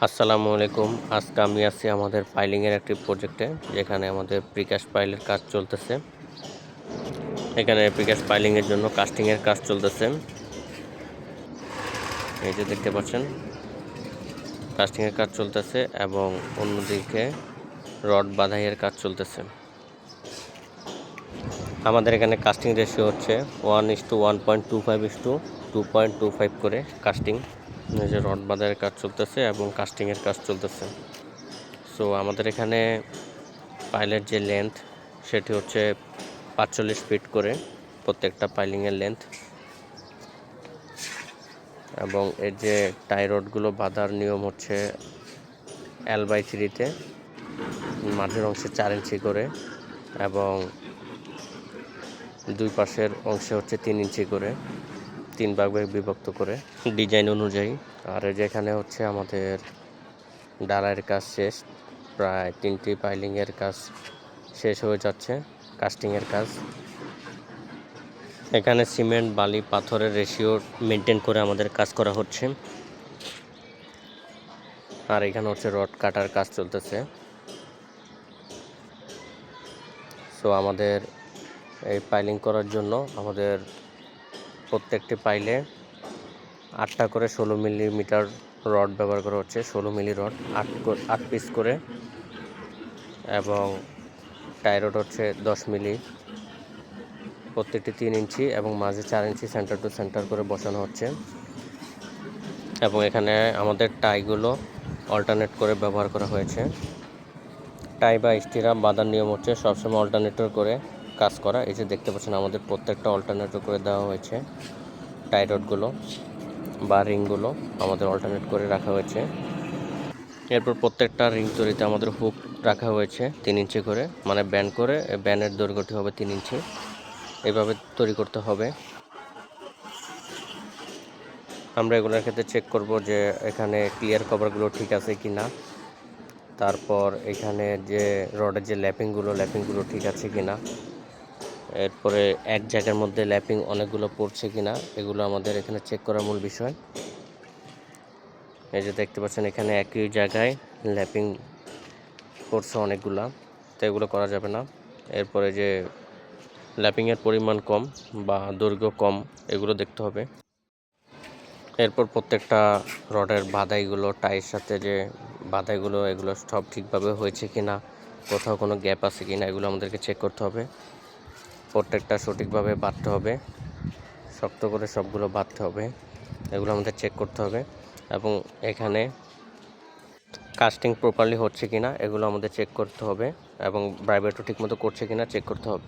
আসসালামু আলাইকুম। আজকে আমি আছি আমাদের ফাইলিংয়ের একটি প্রজেক্টে, যেখানে আমাদের প্রিকাস্ট ফাইলের কাজ চলতেছে। এখানে প্রিকাস্ট ফাইলিংয়ের জন্য কাস্টিংয়ের কাজ চলতেছে। এই যে দেখতে পাচ্ছেন, কাস্টিংয়ের কাজ চলতেছে এবং অন্যদিকে রড বাঁধাইয়ের কাজ চলতেছে। আমাদের এখানে কাস্টিং রেশিও হচ্ছে 1:1.25:2.25 করে কাস্টিং। এই যে রড বাঁধাইয়ের কাজ চলতেছে এবং কাস্টিংয়ের কাজ চলতেছে। সো আমাদের এখানে পাইলের যে লেন্থ সেটি হচ্ছে 45 ফিট করে প্রত্যেকটা পাইলিংয়ের লেন্থ, এবং এর যে টাই রডগুলো বাঁধার নিয়ম হচ্ছে L/3-তে মাঝের অংশে 4 ইঞ্চি করে এবং দুই পাশের অংশে হচ্ছে 3 ইঞ্চি করে, 3 ভাগে বিভক্ত করে ডিজাইন অনুযায়ী। আর যেখানে হচ্ছে আমাদের ডালাইয়ের কাজ শেষ, প্রায় 3টি পাইলিংয়ের কাজ শেষ হয়ে যাচ্ছে, কাস্টিংয়ের কাজ। এখানে সিমেন্ট, বালি, পাথরের রেশিও মেনটেন করে আমাদের কাজ করা হচ্ছে। আর এখানে হচ্ছে রড কাটার কাজ চলতেছে। সো আমাদের এই পাইলিং করার জন্য আমাদের প্রত্যেকটি পাইলে 8টা করে 16 মিলিমিটার রড ব্যবহার করা হচ্ছে। 16 মিলি রড 8 পিস করে, এবং টাই রড হচ্ছে 10 মিলি, প্রত্যেকটি 3 ইঞ্চি এবং মাঝে 4 ইঞ্চি সেন্টার টু সেন্টার করে বসানো হচ্ছে। এবং এখানে আমাদের টাইগুলো অল্টারনেট করে ব্যবহার করা হয়েছে। টাই বা স্টিরাপ বাঁধার নিয়ম হচ্ছে সবসময় অল্টারনেটর করে কাজ করা। এই যে দেখতে পাচ্ছেন, আমাদের প্রত্যেকটা অল্টারনেটর করে দেওয়া হয়েছে। টাই রডগুলো বা রিংগুলো আমাদের অল্টারনেট করে রাখা হয়েছে। এরপর প্রত্যেকটা রিং তৈরিতে আমাদের হুক রাখা হয়েছে 3 ইঞ্চি করে, মানে ব্যান্ড করে। ব্যান্ডের দৈর্ঘ্যটি হবে 3 ইঞ্চি। এভাবে তৈরি করতে হবে। আমরা এগুলোর ক্ষেত্রে চেক করব যে এখানে ক্লিয়ার কভারগুলো ঠিক আছে কি না, তারপর এখানে যে রডের যে ল্যাপিংগুলো ঠিক আছে কি না, এরপরে এক জায়গার মধ্যে ল্যাপিং অনেকগুলো পড়ছে কি না, এগুলো আমাদের এখানে চেক করার মূল বিষয়। এই যে দেখতে পাচ্ছেন, এখানে একই জায়গায় ল্যাপিং পড়ছে অনেকগুলা, তো এগুলো করা যাবে না। এরপরে যে ল্যাপিংয়ের পরিমাণ কম বা দৈর্ঘ্য কম, এগুলো দেখতে হবে। এরপর প্রত্যেকটা রডের বাঁধাইগুলো, টাইয়ের সাথে যে বাঁধাইগুলো, এগুলো সব ঠিকভাবে হয়েছে কি না, কোথাও কোনো গ্যাপ আছে কি না, এগুলো আমাদেরকে চেক করতে হবে। প্রত্যেকটা সঠিকভাবে বাঁধতে হবে, শক্ত করে সবগুলো বাঁধতে হবে, এগুলো আমাদের চেক করতে হবে। এবং এখানে কাস্টিং প্রপারলি হচ্ছে কি না, এগুলো আমাদের চেক করতে হবে, এবং ভাইব্রেটও ঠিকমতো করছে কি না চেক করতে হবে।